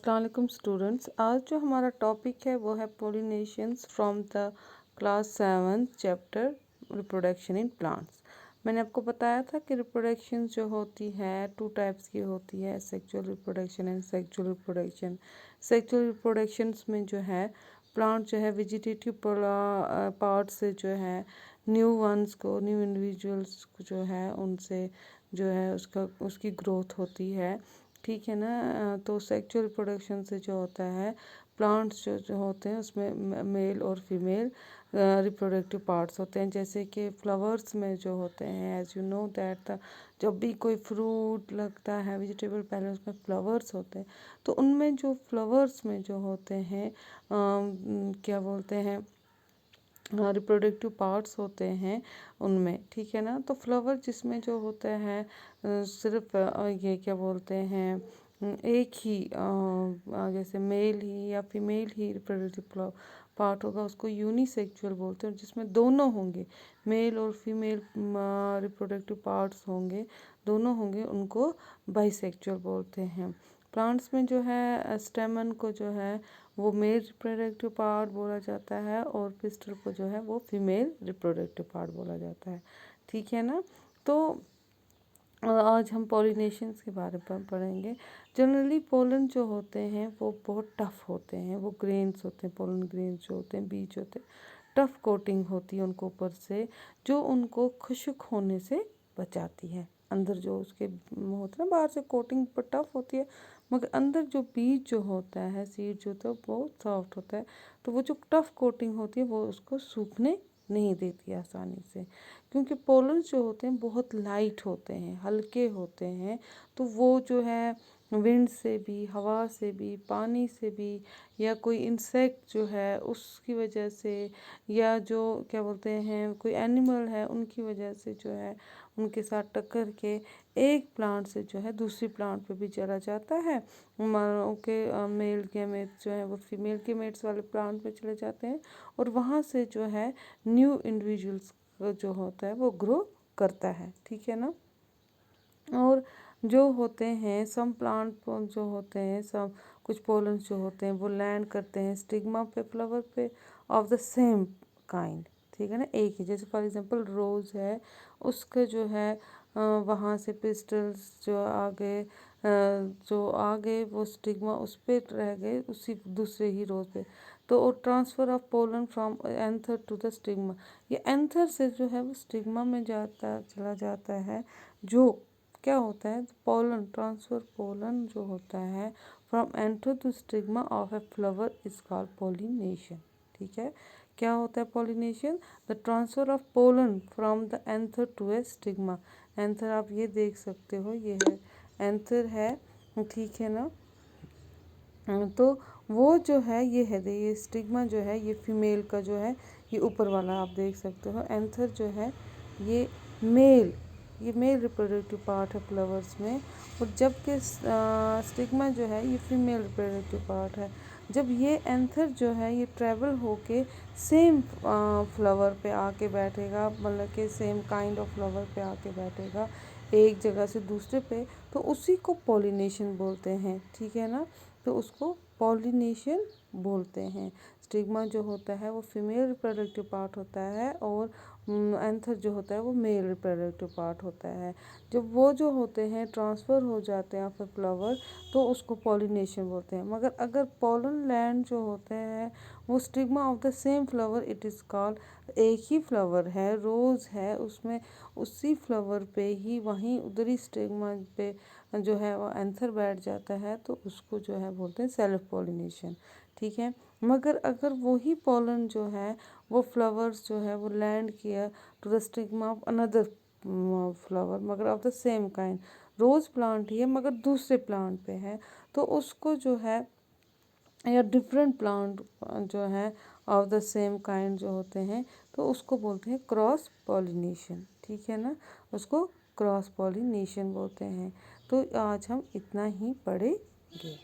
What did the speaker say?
अस्सलाम वालेकुम स्टूडेंट्स। आज जो हमारा टॉपिक है वो है pollinations from the class 7 chapter reproduction in plants. मैंने आपको बताया था कि रिप्रोडक्शन जो होती है टू टाइप्स की होती है, sexual reproduction and sexual reproduction. Sexual reproductions में जो है प्लांट जो है वेजिटेटिव पार्ट से जो है न्यू वंस को, न्यू इंडिविजुअल्स को जो है उनसे जो है उसकी ग्रोथ होती है, ठीक है ना। तो सेक्सुअल रिप्रोडक्शन से जो होता है प्लांट्स जो होते हैं उसमें मेल और फीमेल रिप्रोडक्टिव पार्ट्स होते हैं। जैसे कि फ्लावर्स में जो होते हैं, एज यू नो दैट जब भी कोई फ्रूट लगता है वेजिटेबल, पहले उसमें फ्लावर्स होते हैं। तो उनमें जो फ्लावर्स में जो होते हैं क्या बोलते हैं रिप्रोडक्टिव पार्ट्स होते हैं उनमें, ठीक है ना। तो फ्लावर जिसमें जो होता है सिर्फ ये क्या बोलते हैं एक ही जैसे मेल ही या फीमेल ही रिप्रोडक्टिव पार्ट होगा उसको यूनिसेक्सुअल बोलते हैं। जिसमें दोनों होंगे, मेल और फीमेल रिप्रोडक्टिव पार्ट्स होंगे, दोनों होंगे, उनको बाइसेक्सुअल बोलते हैं। प्लांट्स में जो है स्टेमन को जो है वो मेल रिप्रोडक्टिव पार्ट बोला जाता है और पिस्टल को जो है वो फीमेल रिप्रोडक्टिव पार्ट बोला जाता है, ठीक है ना। तो आज हम पॉलिनेशंस के बारे में पढ़ेंगे। जनरली पोलन जो होते हैं वो बहुत टफ़ होते हैं, वो ग्रेन्स होते हैं, पोलन ग्रेन्स जो होते हैं, बीज होते हैं, टफ़ कोटिंग होती है उनको ऊपर से, जो उनको खुश्क होने से बचाती है। अंदर जो उसके होता है ना, बाहर से कोटिंग पर टफ़ होती है, मगर अंदर जो बीज जो होता है, सीड जो होता है वो बहुत सॉफ्ट होता है। तो वो जो टफ़ कोटिंग होती है वो उसको सूखने नहीं देती आसानी से, क्योंकि पोलन जो होते हैं बहुत लाइट होते हैं, हल्के होते हैं। तो वो जो है विंड से भी, हवा से भी, पानी से भी, या कोई इंसेक्ट जो है उसकी वजह से, या जो क्या बोलते हैं कोई एनिमल है उनकी वजह से जो है उनके साथ टक्कर के एक प्लांट से जो है दूसरी प्लांट पे भी चला जाता है। के मेल गैमेट्स जो है वो फीमेल गैमेट्स वाले प्लांट पे चले जाते हैं और वहाँ से जो है न्यू इंडिविजुअल्स जो होता है वो ग्रो करता है, ठीक है ना। और जो होते हैं सम प्लांट जो होते हैं, सब कुछ पोलन्स जो होते हैं वो लैंड करते हैं स्टिग्मा पे, फ्लावर पे ऑफ द सेम काइंड, ठीक है ना, एक ही। जैसे फॉर एग्जांपल रोज़ है, उसके जो है वहाँ से पिस्टल्स जो आगे वो स्टिग्मा उस पर रह गए उसी दूसरे ही रोज पे। तो transfer of pollen from anther to the stigma, ये एंथर से जो है वो स्टिग्मा में चला जाता है। जो क्या होता है पोलन ट्रांसफर, पोलन जो होता है from anther to stigma of a flower is called pollination, ठीक है। क्या होता है pollination? The transfer of pollen from the anther to a stigma. Anther आप ये देख सकते हो, ये है एंथर है, ठीक है ना। तो वो जो है ये स्टिग्मा जो है ये फीमेल का जो है ये ऊपर वाला आप देख सकते हो। एंथर जो है ये मेल रिप्रोडक्टिव पार्ट है फ्लावर्स में, और जबकि स्टिग्मा जो है ये फीमेल रिप्रोडक्टिव पार्ट है। जब ये एंथर जो है ये ट्रैवल होके सेम फ्लावर पे आके बैठेगा, मतलब कि सेम काइंड ऑफ फ्लावर पे आके बैठेगा एक जगह से दूसरे पे, तो उसी को पॉलिनेशन बोलते हैं, ठीक है ना। तो उसको पॉलिनेशन बोलते हैं। स्टिग्मा जो होता है वो फीमेल रिप्रोडक्टिव पार्ट होता है और एंथर जो होता है वो मेल रिप्रोडक्टिव पार्ट होता है। जब वो जो होते हैं ट्रांसफ़र हो जाते हैं फिर फ्लावर, तो उसको पॉलिनेशन बोलते हैं। मगर अगर पोलन लैंड जो होते हैं वो stigma of the same flower, it is called, एक ही फ्लावर है, रोज़ है, उसमें उसी फ्लावर पे ही वहीं उधर ही स्टिग्मा पे जो है वो एंथर बैठ जाता है, तो उसको जो है बोलते हैं सेल्फ पॉलिनेशन, ठीक है। मगर अगर वही पोलन जो है वो फ्लावर्स जो है वो लैंड किया to the stigma of another flower मगर of the same kind, rose plant ही है मगर दूसरे प्लांट पे है, तो उसको जो है, या डिफरेंट प्लांट जो है ऑफ द सेम काइंड जो होते हैं, तो उसको बोलते हैं क्रॉस पॉलिनेशन, ठीक है ना। उसको क्रॉस पॉलिनेशन बोलते हैं। तो आज हम इतना ही पढ़ेंगे।